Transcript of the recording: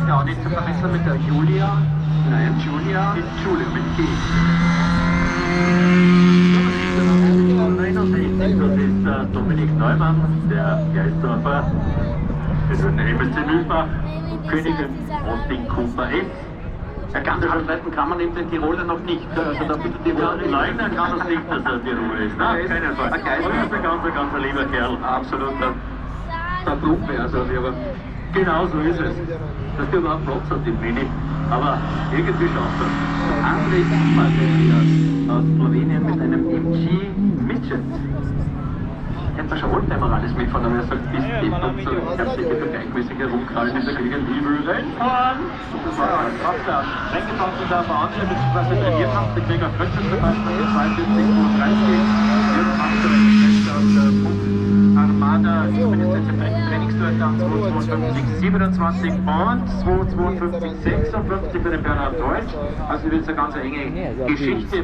Ja, nicht zu verwechseln mit der Julia. Nein, Julia ist Julia mit G. 69, das ist der Dominik Neumann, der Geisdorfer. Das ist eine MSC Mühlbach, Königin Austin Cooper S. Er kann das anleiten, kann man eben den Tiroler noch nicht. Also da bitte Tiroler nein, er kann das nicht, dass er Tiroler ist. Nein, keinen Fall. Er ist ein ganz lieber Kerl. Absolut. Der Truppe, also aber genau so ist es. Dass der überhaupt Platz hat im Mini. Aber irgendwie schafft er. André Kuhmann aus Slowenien mit einem MG Midget. Hätte man schon Oldtimer alles mitfahren, aber er sagt, bis deppert so. Ich hab sicher für gleichmäßig herumkrallen in der Gegend, ich will reinfahren. Das war ja fast der reingefahren zu der Veranstaltung, beziehungsweise trainiert haben. Der Krieger Krötchen zum Beispiel, 42,32. Hier macht er einen Armada, zumindest jetzt im Trainingsdurchgang 2,52,27 und 2,52,56 für den Bernhard Deutsch. Also wird es eine ganz enge Geschichte.